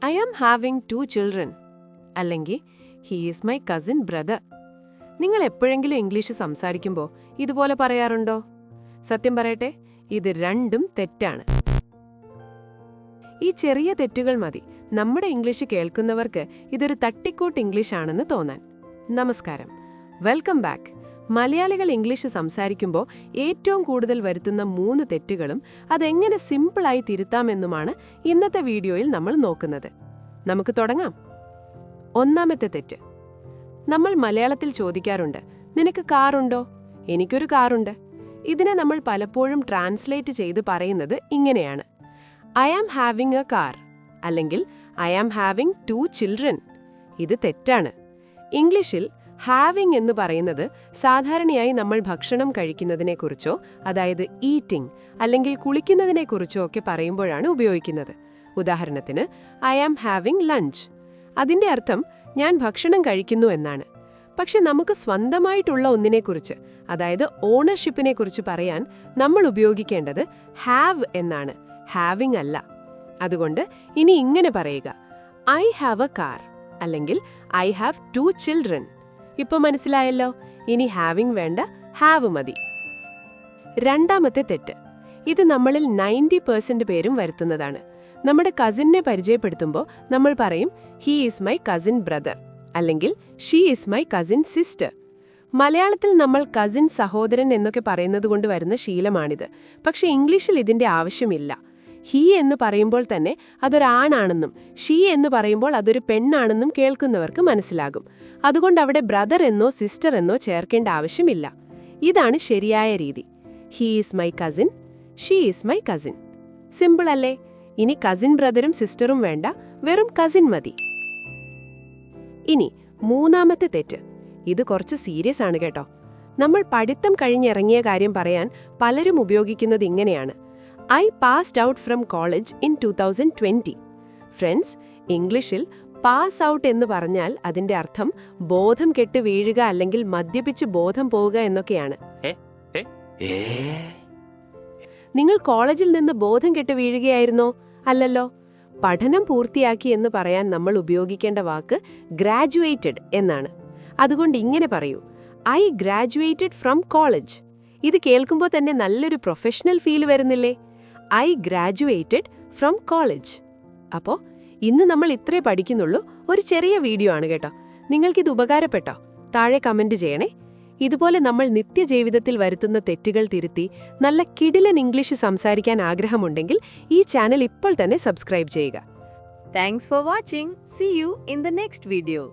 I am having 2 children അല്ലെങ്കിൽ he is my cousin brother. നിങ്ങൾ എപ്പോഴെങ്കിലും ഇംഗ്ലീഷ് സംസാരിക്കുമ്പോൾ ഇതുപോലെ പറയാറുണ്ടോ? സത്യം പറയട്ടെ, ഇത് രണ്ടും തെറ്റാണ്. ഈ ചെറിയ തെറ്റുകൾ മതി നമ്മുടെ ഇംഗ്ലീഷ് കേൾക്കുന്നവർക്ക് ഇതൊരു തട്ടിക്കൂട്ട് ഇംഗ്ലീഷ് ആണെന്ന് തോന്നാൻ. നമസ്കാരം, വെൽക്കം ബാക്ക്. മലയാളികൾ ഇംഗ്ലീഷ് സംസാരിക്കുമ്പോൾ ഏറ്റവും കൂടുതൽ വരുത്തുന്ന 3 തെറ്റുകളും അതെങ്ങനെ സിമ്പിളായി തിരുത്താമെന്നുമാണ് ഇന്നത്തെ വീഡിയോയിൽ നമ്മൾ നോക്കുന്നത്. നമുക്ക് തുടങ്ങാം. ഒന്നാമത്തെ തെറ്റ്. നമ്മൾ മലയാളത്തിൽ ചോദിക്കാറുണ്ട്, നിനക്ക് കാറുണ്ടോ? എനിക്കൊരു കാറുണ്ട്. ഇതിനെ നമ്മൾ പലപ്പോഴും ട്രാൻസ്ലേറ്റ് ചെയ്ത് പറയുന്നത് ഇങ്ങനെയാണ്: I am having a car അല്ലെങ്കിൽ ഐ ആം ഹാവിംഗ് 2 ചിൽഡ്രൻ. ഇത് തെറ്റാണ്. ഇംഗ്ലീഷിൽ ഹാവിംഗ് എന്ന് പറയുന്നത് സാധാരണയായി നമ്മൾ ഭക്ഷണം കഴിക്കുന്നതിനെക്കുറിച്ചോ, അതായത് ഈറ്റിംഗ് അല്ലെങ്കിൽ കുളിക്കുന്നതിനെക്കുറിച്ചോ ഒക്കെ പറയുമ്പോഴാണ് ഉപയോഗിക്കുന്നത്. ഉദാഹരണത്തിന്, ഐ ആം ഹാവിംഗ് ലഞ്ച്. അതിന്റെ അർത്ഥം ഞാൻ ഭക്ഷണം കഴിക്കുന്നു എന്നാണ്. പക്ഷെ നമുക്ക് സ്വന്തമായിട്ടുള്ള ഒന്നിനെക്കുറിച്ച്, അതായത് ഓണർഷിപ്പിനെക്കുറിച്ച് പറയാൻ നമ്മൾ ഉപയോഗിക്കേണ്ടത് ഹാവ് എന്നാണ്, ഹാവിംഗ് അല്ല. അതുകൊണ്ട് ഇനി ഇങ്ങനെ പറയുക: ഐ ഹാവ് എ കാർ അല്ലെങ്കിൽ ഐ ഹാവ് 2 ചിൽഡ്രൻ. ഇപ്പൊ മനസ്സിലായല്ലോ? ഇനി ഹാവിംഗ് വേണ്ട, ഹാവ് മതി. രണ്ടാമത്തെ തെറ്റ്. ഇത് നമ്മളിൽ 90% പേരും വരുത്തുന്നതാണ്. നമ്മുടെ കസിനെ പരിചയപ്പെടുത്തുമ്പോൾ നമ്മൾ പറയും he is my cousin brother അല്ലെങ്കിൽ she is my cousin sister. മലയാളത്തിൽ നമ്മൾ കസിൻ, സഹോദരൻ എന്നൊക്കെ പറയുന്നത് കൊണ്ട് വരുന്ന ശീലമാണിത്. പക്ഷെ ഇംഗ്ലീഷിൽ ഇതിന്റെ ആവശ്യമില്ല. ഹീ എന്ന് പറയുമ്പോൾ തന്നെ അതൊരാണാണെന്നും ഷീ എന്ന് പറയുമ്പോൾ അതൊരു പെണ്ണാണെന്നും കേൾക്കുന്നവർക്ക് മനസ്സിലാകും. അതുകൊണ്ട് അവിടെ ബ്രദർ എന്നോ സിസ്റ്റർ എന്നോ ചേർക്കേണ്ട ആവശ്യമില്ല. ഇതാണ് ശരിയായ രീതി. He is my cousin, she is my cousin. Simple അല്ലേ? ഇനി കസിൻ ബ്രദറും സിസ്റ്ററും വേണ്ട, വെറും കസിൻ മതി. ഇനി മൂന്നാമത്തെ തെറ്റ്. ഇത് കുറച്ച് സീരിയസ് ആണ് കേട്ടോ. നമ്മൾ പഠിത്തം കഴിഞ്ഞിറങ്ങിയ കാര്യം പറയാൻ പലരും ഉപയോഗിക്കുന്നത് ഇങ്ങനെയാണ്: I passed out from college in 2020. Friends, ഇംഗ്ലീഷിൽ പാസ് ഔട്ട് എന്ന് പറഞ്ഞാൽ അതിന്റെ അർത്ഥം ബോധം കെട്ട് വീഴുക അല്ലെങ്കിൽ മദ്യപിച്ച് ബോധം പോവുക എന്നൊക്കെയാണ്. നിങ്ങൾ കോളേജിൽ നിന്ന് ബോധം കെട്ട് വീഴുകയായിരുന്നോ? അല്ലല്ലോ. പഠനം പൂർത്തിയാക്കി എന്ന് പറയാൻ നമ്മൾ ഉപയോഗിക്കേണ്ട വാക്ക് ഗ്രാജുവേറ്റഡ് എന്നാണ്. അതുകൊണ്ട് ഇങ്ങനെ പറയൂ: ഐ ഗ്രാജുവേറ്റഡ് ഫ്രം കോളേജ്. ഇത് കേൾക്കുമ്പോൾ തന്നെ നല്ലൊരു പ്രൊഫഷണൽ ഫീൽ വരുന്നില്ലേ? I graduated from college. അപ്പോൾ ഇന്ന് നമ്മൾ ഇത്രേ പഠിക്കുന്നുള്ളൂ. ഒരു ചെറിയ വീഡിയോ ആണ് കേട്ടോ. നിങ്ങൾക്കിത് ഉപകാരപ്പെട്ടോ? താഴെ കമന്റ് ചെയ്യണേ. ഇതുപോലെ നമ്മൾ നിത്യജീവിതത്തിൽ വരുത്തുന്ന തെറ്റുകൾ തിരുത്തി നല്ല കിടിലൻ ഇംഗ്ലീഷ് സംസാരിക്കാൻ ആഗ്രഹമുണ്ടെങ്കിൽ ഈ ചാനൽ ഇപ്പോൾ തന്നെ സബ്സ്ക്രൈബ് ചെയ്യുക. Thanks for watching. See you in the next video.